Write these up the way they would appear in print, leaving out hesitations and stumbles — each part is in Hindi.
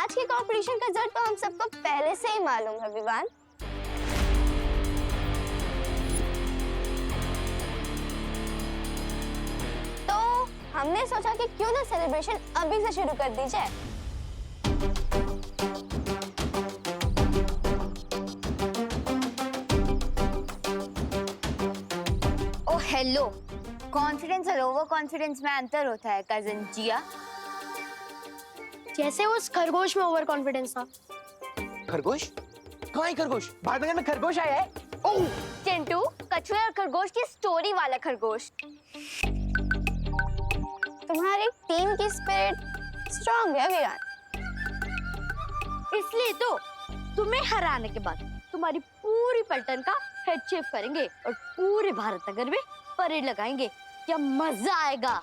आज के कंपटीशन का रिजल्ट तो हम सबको पहले से ही मालूम है विवान। तो हमने सोचा कि क्यों ना सेलिब्रेशन अभी से शुरू कर दी जाए। ओ हेलो, कॉन्फिडेंस और ओवर कॉन्फिडेंस में अंतर होता है कजन जिया। जैसे उस खरगोश में ओवर कॉन्फिडेंस था। खरगोश? कहाँ है खरगोश? भारत में खरगोश आया है? ओह! चिंटू, कछुए और खरगोश की स्टोरी वाला खरगोश। तुम्हारी टीम की स्पिरिट स्ट्रांग है विवान। इसलिए तो तुम्हें हराने के बाद तुम्हारी पूरी पलटन का हेड शेप करेंगे और पूरे भारत नगर में परेड लगाएंगे। क्या मजा आएगा।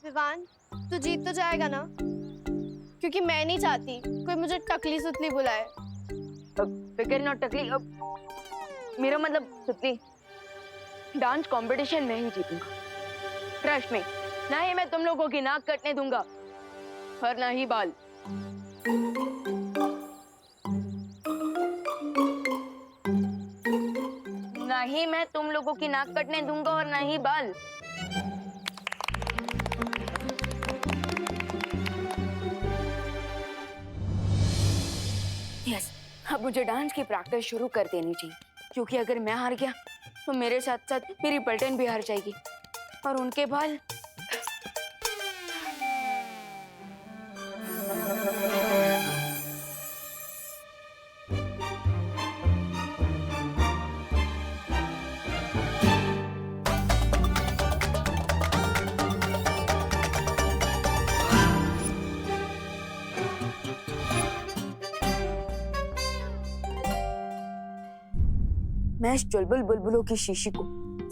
विवान, तू जीत तो जाएगा ना? क्योंकि मैं नहीं चाहती कोई मुझे टकली सुतली बुलाए। फिकर नॉट टकली। मेरा मतलब सुतली, डांस कंपटीशन में ही जीतूंगा। ट्रस्ट में, ना ही मैं तुम लोगों की नाक कटने दूंगा और ना ही बाल। ना ही मैं तुम लोगों की नाक कटने दूंगा और ना ही बाल। यस, अब मुझे डांस की प्रैक्टिस शुरू कर देनी चाहिए, क्योंकि अगर मैं हार गया तो मेरे साथ साथ मेरी पलटन भी हार जाएगी और उनके बाल। मैं इस चुलबुल बुलबुलों की शीशी को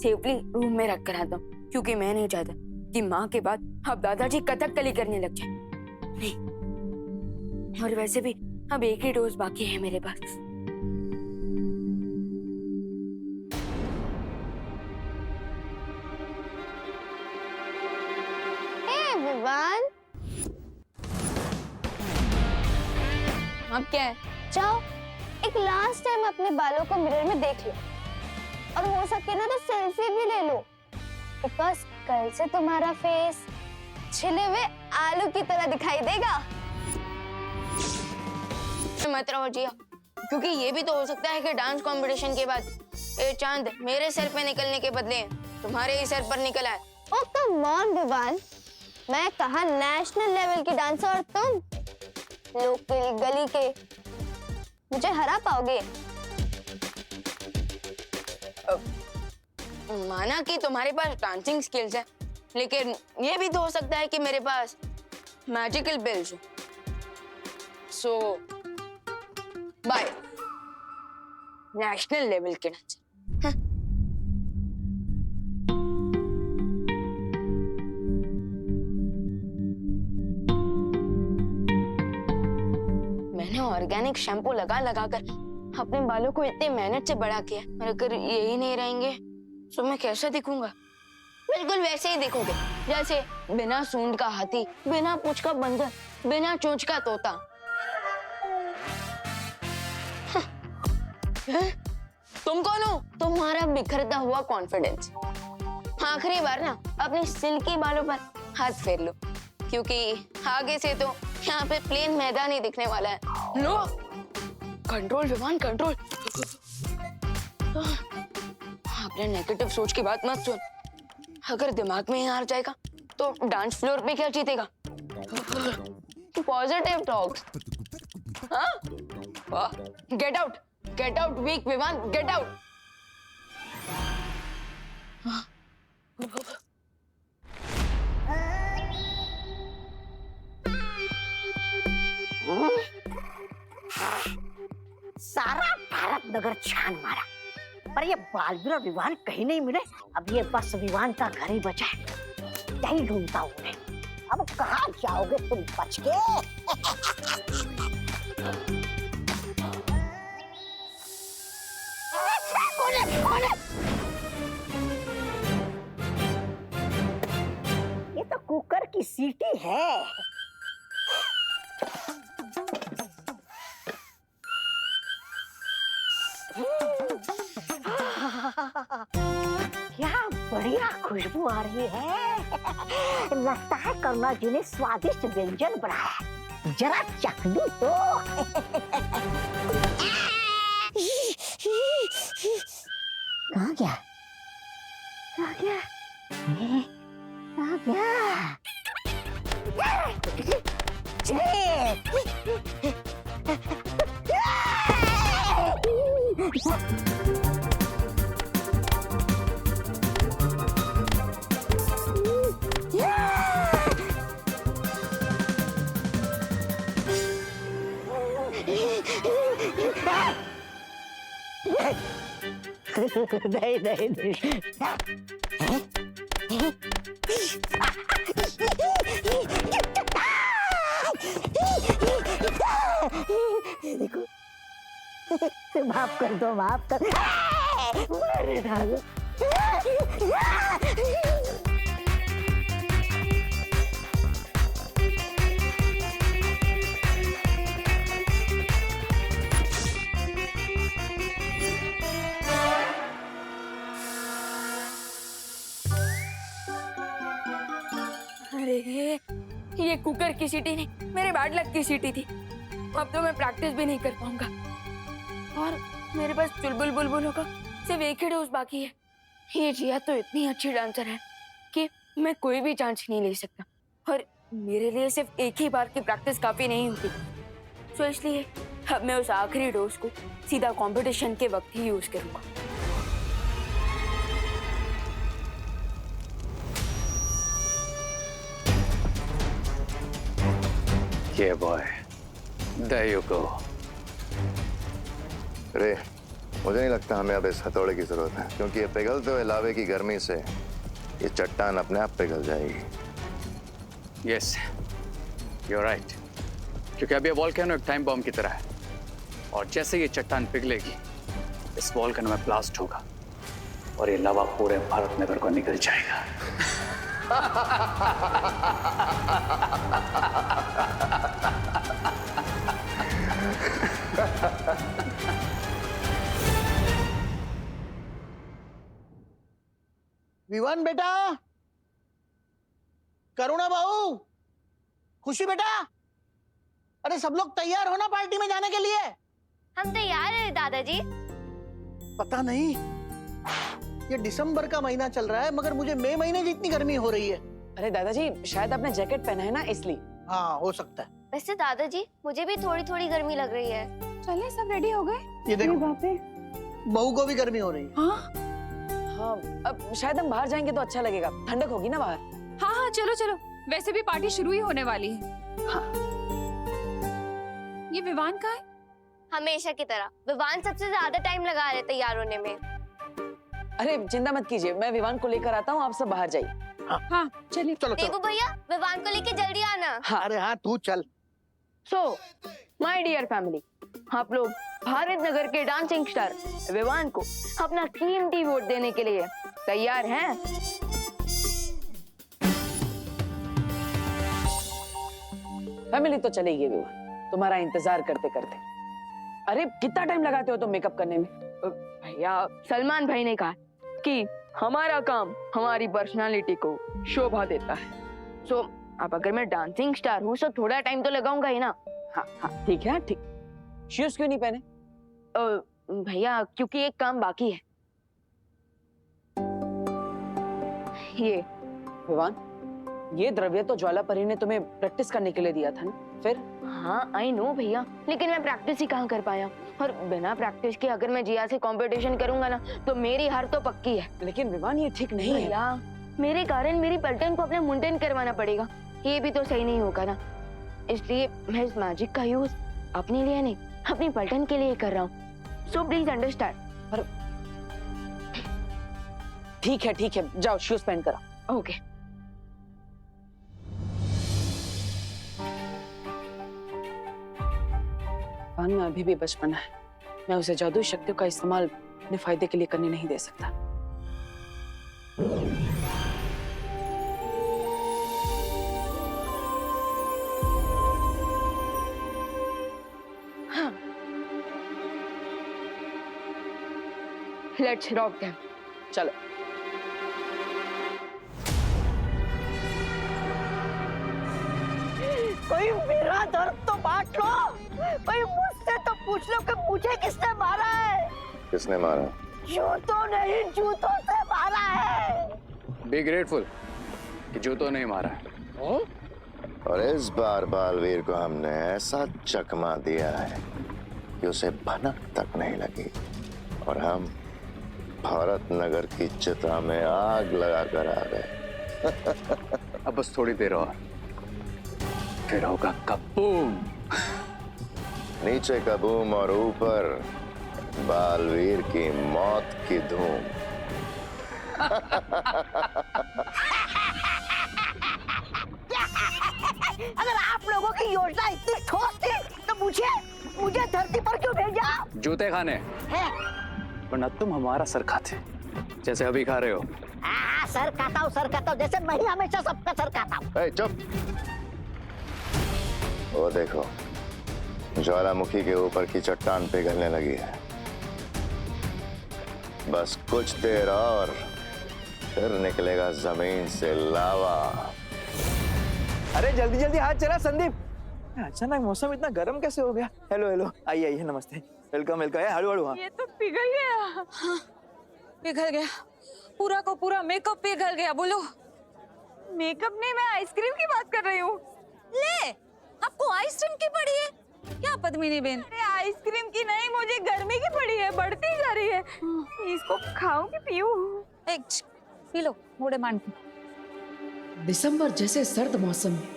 सेफली रूम में रख कर आता हूँ, क्योंकि मैं नहीं चाहता कि माँ के बाद अब दादाजी कथकली करने लग जाए। नहीं, और वैसे भी अब एक ही डोज बाकी है मेरे पास। हे विवान, अब क्या है? जाओ एक लास्ट टाइम अपने बालों को मिरर में देख लो और हो सके ना तो सेल्फी भी ले लो, बिकॉज कल से तुम्हारा फेस छिले हुए आलू की तरह दिखाई देगा। मत रहो जिया, क्योंकि ये भी तो हो सकता है कि डांस कंपटीशन के बाद ये चांद मेरे सर पे निकलने के बदले तुम्हारे ही सर पर निकल आए। ओ कम ऑन विवान, मैं कहा नेशनल लेवल की डांसर और तुम लोकल गली के। मुझे हरा पाओगे? माना कि तुम्हारे पास डांसिंग स्किल्स है, लेकिन ये भी तो हो सकता है कि मेरे पास मैजिकल बिल्स हो। सो बाय नेशनल लेवल के डांसर। मैंने ऑर्गेनिक शैम्पू लगा लगा कर अपने बालों को इतनी मेहनत से बड़ा किया, और अगर यही नहीं रहेंगे तो मैं कैसा दिखूंगा? बिल्कुल वैसे ही दिखोगे जैसे बिना सूंड का हाथी, बिना पूंछ का बंदर, बिना चोंच का तोता। तुम कौन हो? तुम्हारा बिखरता हुआ कॉन्फिडेंस। आखिरी बार ना अपने सिल्की बालों पर हाथ फेर लो, क्योंकि आगे से तो यहाँ पे प्लेन मैदान ही दिखने वाला है। लो, कंट्रोल विमान कंट्रोल। अपने नेगेटिव सोच की बात मत सुन। अगर दिमाग में ही हार जाएगा तो डांस फ्लोर पे क्या जीतेगा? Positive talks. हाँ, get out weak Vivaan, get out. सारा भारत नगर छान मारा, पर ये बालवीर और विवान कहीं नहीं मिले। अब ये बस विवान का घर ही बचा है, यही ढूंढता हूँ उन्हें। अब कहाँ जाओगे तुम बच के? कौन है? कौन है? ये तो कुकर की सीटी है। क्या बढ़िया खुशबू आ रही है। लगता है करुणा जी ने स्वादिष्ट व्यंजन बनाया है, जरा चख लूं तो। कहाँ गया? कहाँ गया? कहाँ गया? नहीं नहीं नहीं। देखो, माफ कर दो, माफ कर। मार डालो। अरे ये कुकर की सीटी नहीं, मेरे बैड लक की सीटी थी। अब तो मैं प्रैक्टिस भी नहीं कर पाऊंगा और मेरे पास चुलबुल बुलबुलों का सिर्फ एक ही डोज बाकी है। ये जिया तो इतनी अच्छी डांसर है कि मैं कोई भी चांस नहीं ले सकता और मेरे लिए सिर्फ एक ही बार की प्रैक्टिस काफी नहीं होती। तो इसलिए अब मैं उस आखिरी डोज को सीधा कंपटीशन के वक्त ही यूज करूंगा। Yeah, boy. There you go. रे, मुझे नहीं लगता हमें अब इस हथौड़े की जरूरत है, क्योंकि ये पिघलते हुए लावे की गर्मी से ये चट्टान अपने आप पिघल जाएगी। Yes, you're right. क्योंकि अब ये वॉल्केनो एक टाइम बॉम्ब की तरह है और जैसे ये चट्टान पिघलेगी, इस वॉल्केनो में ब्लास्ट होगा और ये लावा पूरे भारत नगर को निकल जाएगा। विवान बेटा, करुणा बहू, खुशी बेटा, अरे सब लोग तैयार हो ना पार्टी में जाने के लिए? हम तैयार हैं दादाजी। पता नहीं, ये दिसंबर का महीना चल रहा है मगर मुझे मई महीने जितनी गर्मी हो रही है। अरे दादाजी, शायद आपने जैकेट पहना है ना, इसलिए। हाँ, हो सकता है। वैसे दादाजी, मुझे भी थोड़ी थोड़ी गर्मी लग रही है। चलिए, सब रेडी हो गए? ये देखो, बहू को भी गर्मी हो रही है। हाँ हाँ, अब शायद हम बाहर जाएंगे तो अच्छा लगेगा, ठंडक होगी ना बाहर। हाँ हाँ, चलो चलो, वैसे भी पार्टी शुरू ही होने वाली है। हाँ। ये विवान का है? हमेशा की तरह विवान सबसे ज्यादा टाइम लगा रहे तैयार होने में। अरे चिंता मत कीजिए, मैं विवान को लेकर आता हूँ, आप सब बाहर जाइए। हाँ चलिए। चलो देवू चलो। भैया, विवान को लेके जल्दी आना। अरे हाँ, तू चल। सो माय डियर फैमिली, आप लोग भारत नगर के डांसिंग स्टार विवान को अपना कीमती वोट देने के लिए तैयार हैं? फैमिली तो चलेगी विवान, तुम्हारा इंतजार करते करते। अरे कितना टाइम लगाते हो तुम मेकअप करने में? भैया, सलमान भाई ने कहा कि हमारा काम हमारी पर्सनालिटी को शोभा देता है। सो अब अगर मैं डांसिंग स्टार हूँ तो थोड़ा टाइम तो लगाऊंगा ही ना। हाँ हाँ ठीक है, ठीक। शूज क्यों नहीं पहने? भैया, क्योंकि एक काम बाकी है। ये विवान, ये द्रव्य तो ज्वाला परी ने तुम्हें प्रैक्टिस करने के लिए दिया था ना, फिर? हाँ आई नो भैया, लेकिन मैं प्रैक्टिस ही कहाँ कर पाया, और बिना प्रैक्टिस के अगर मैं जिया से कंपटीशन करूंगा ना तो मेरी हार तो पक्की है। लेकिन विवान ये ठीक नहीं है। भैया मेरे कारण मेरी पलटन को अपने मुंडन करवाना पड़ेगा, ये भी तो सही नहीं होगा ना, इसलिए मैं इस मैजिक का यूज अपने लिए नहीं अपनी पलटन के लिए कर रहा हूँ, सो प्लीज अंडरस्टैंड। ठीक है, जाओ शूज पहन कर आओ। ओके। विवान में अभी भी बचपना है, मैं उसे जादुई शक्तियों का इस्तेमाल अपने फायदे के लिए करने नहीं दे सकता। Let's rock them. चलो। कोई मेरा दर्द तो बांट लो, कोई मुझसे तो पूछ लो कि मुझे किसने मारा है। किसने मारा? जूतों नहीं, जूतों से मारा है। बी ग्रेटफुल कि जूतों नहीं मारा है। और इस बार बालवीर को हमने ऐसा चकमा दिया है कि उसे भनक तक नहीं लगी, और हम भारत नगर की चिता में आग लगा कर आ गए। अब बस थोड़ी देर और, फिर होगा कबूम। नीचे कबूम और ऊपर बालवीर की मौत की धूम। अगर आप लोगों की योजना इतनी ठोस थी तो मुझे धरती पर क्यों भेजा? जूते खाने, है? वरना तुम हमारा सर खाते जैसे अभी खा रहे हो। सर खाता हूँ जैसे मैं ही हमेशा सबका सर खाता हूँ। चुप। वो देखो, ज्वालामुखी के ऊपर की चट्टान पिघलने लगी है। बस कुछ देर और फिर निकलेगा जमीन से लावा। अरे जल्दी जल्दी हाथ चला संदीप। अचानक मौसम इतना गर्म कैसे हो गया? हेलो, आइए, नमस्ते, वेलकम। हड़ू हाँ। ये तो पिघल गया। हाँ, पिघल गया, पूरा को पूरा मेकअप पिघल गया। बोलो। मेकअप नहीं, मैं आइसक्रीम की बात कर रही हूँ। ले, आपको आइसक्रीम की पड़ी है क्या पद्मिनी बेन? अरे आइसक्रीम की नहीं, मुझे गर्मी की पड़ी है, बढ़ती जा रही है। इसको खाऊं कि पीऊं? एक पी लो, मोड़े मान के। दिसंबर जैसे सर्द मौसम में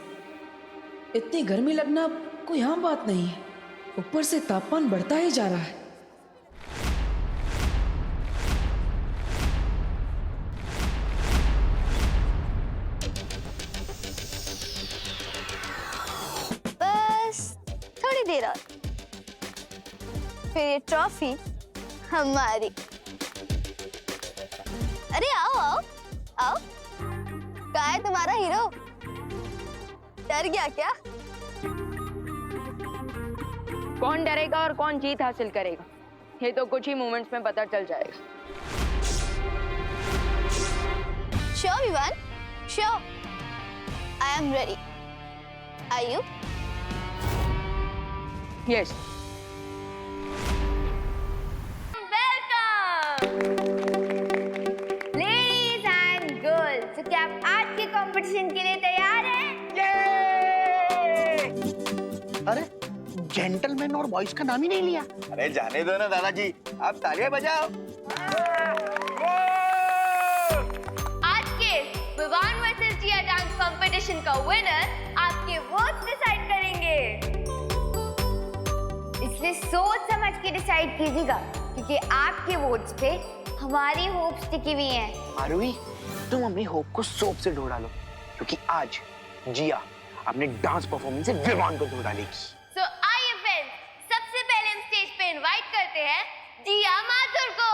इतनी गर्मी लगना कोई आम बात नहीं है, ऊपर से तापमान बढ़ता ही जा रहा है। बस थोड़ी देर और, फिर ये ट्रॉफी हमारी। अरे आओ आओ आओ, कहाँ है तुम्हारा हीरो? डर गया क्या? कौन डरेगा और कौन जीत हासिल करेगा ये तो कुछ ही मोमेंट्स में पता चल जाएगा। Sure, Vivan. Sure. I am ready. Are you? Yes. Ladies and girls, तो क्या आप आज के कंपटीशन के लिए तैयार हैं? अरे जेंटलमैन और बॉयज का नाम ही नहीं लिया। अरे जाने दो ना दादाजी, आप तालियां बजाओ। आज के विवान वर्सेस जिया डांस कंपटीशन का विनर आपके वोट्स डिसाइड करेंगे, इसलिए सोच समझ के डिसाइड कीजिएगा, क्योंकि आपके वोट्स पे हमारी होप्स टिकी हुई हैं। आरुई, तुम अपनी होप को सोप से धो डालो, क्योंकि आज जिया अपने डांस परफॉर्मेंस से विवान को धो डालेगी। So, आइए फ्रेंड्स, सबसे पहले हम स्टेज पे इनवाइट करते हैं जिया माथुर को।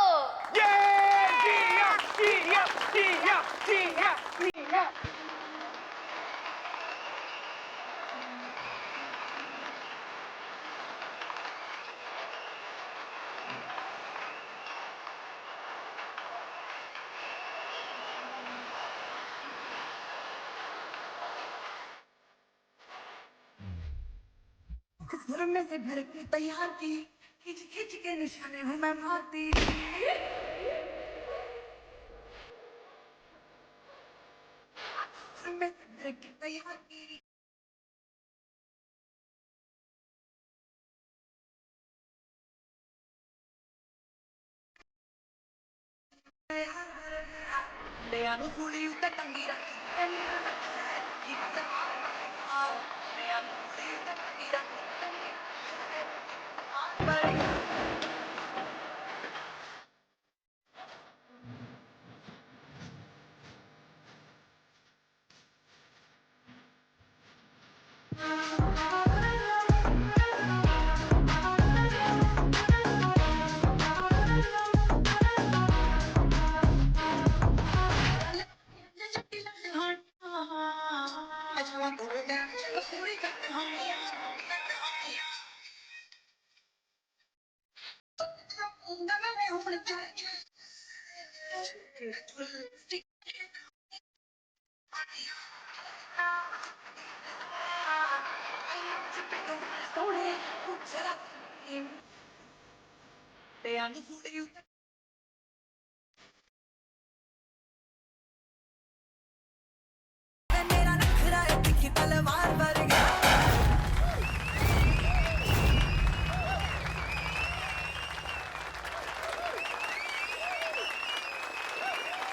तैयार की खिंच के निशाने में मैं मारती।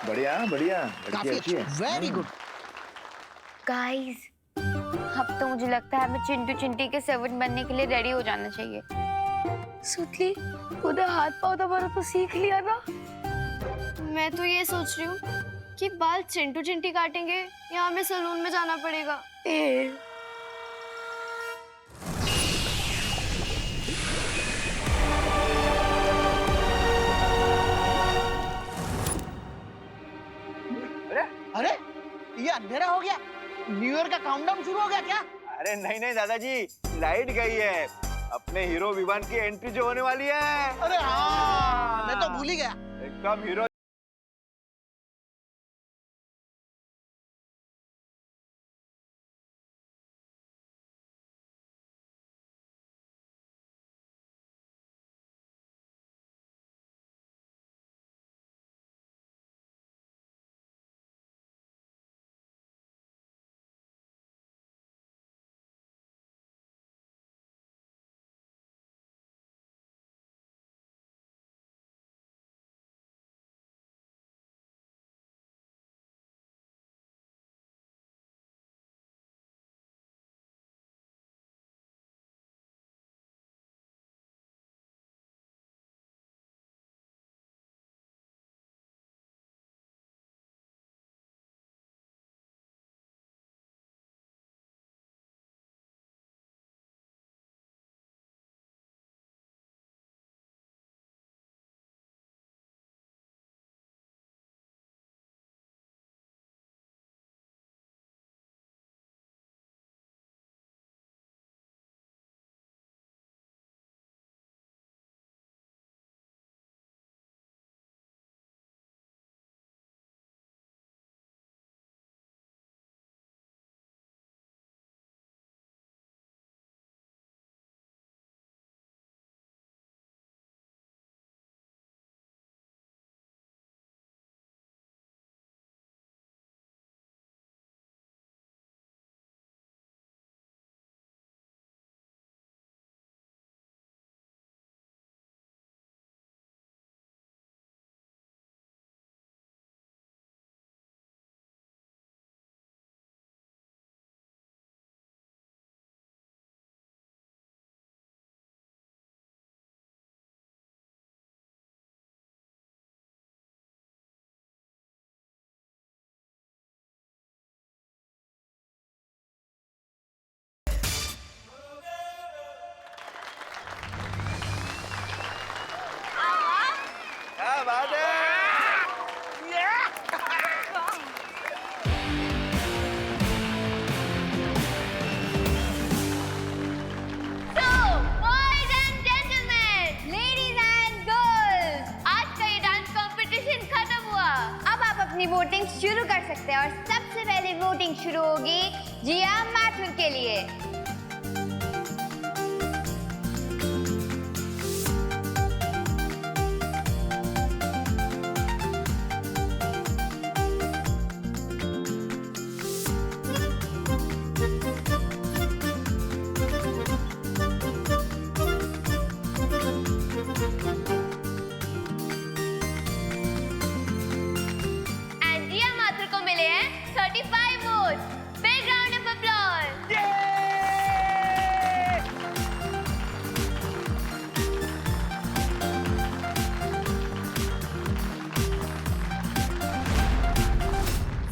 बढ़िया बढ़िया, काफी अच्छा, वेरी गुड। गाइस, अब तो मुझे लगता है मैं चिंटू चिंटी के सर्वेंट बनने के लिए रेडी हो जाना चाहिए। सुतली, खुद हाथ पाँव दबाना तो सीख लिया ना। मैं तो ये सोच रही हूँ कि बाल चिंटू चिंटी काटेंगे या हमें सैलून में जाना पड़ेगा। अरे ये अंधेरा हो गया, न्यू ईयर का काउंटडाउन शुरू हो गया क्या? अरे नहीं नहीं दादाजी, लाइट गई है। अपने हीरो विवान की एंट्री जो होने वाली है। अरे हाँ, मैं तो भूल ही गया। एकदम हीरो। क्या बात है? अपनी वोटिंग शुरू कर सकते हैं और सबसे पहले वोटिंग शुरू होगी जिया माथुर के लिए।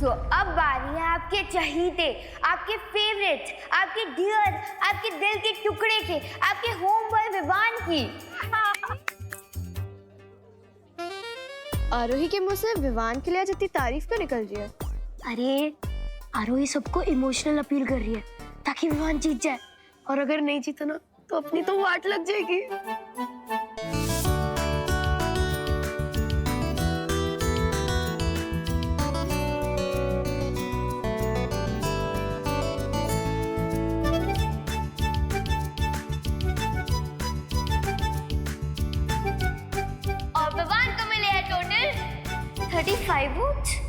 तो अब बारी है आपके चहीते, आपके फेवरेट, आपके डियर, आपके दिल के टुकड़े के, आपके होम बॉय विवान की। आरोही के मुंह से विवान के लिए आज इतनी तारीफ क्यों निकल रही है? अरे आरोही सबको इमोशनल अपील कर रही है ताकि विवान जीत जाए, और अगर नहीं जीता ना तो अपनी तो वाट लग जाएगी। और विवान को मिले हैं टोटल 35 वोट्स।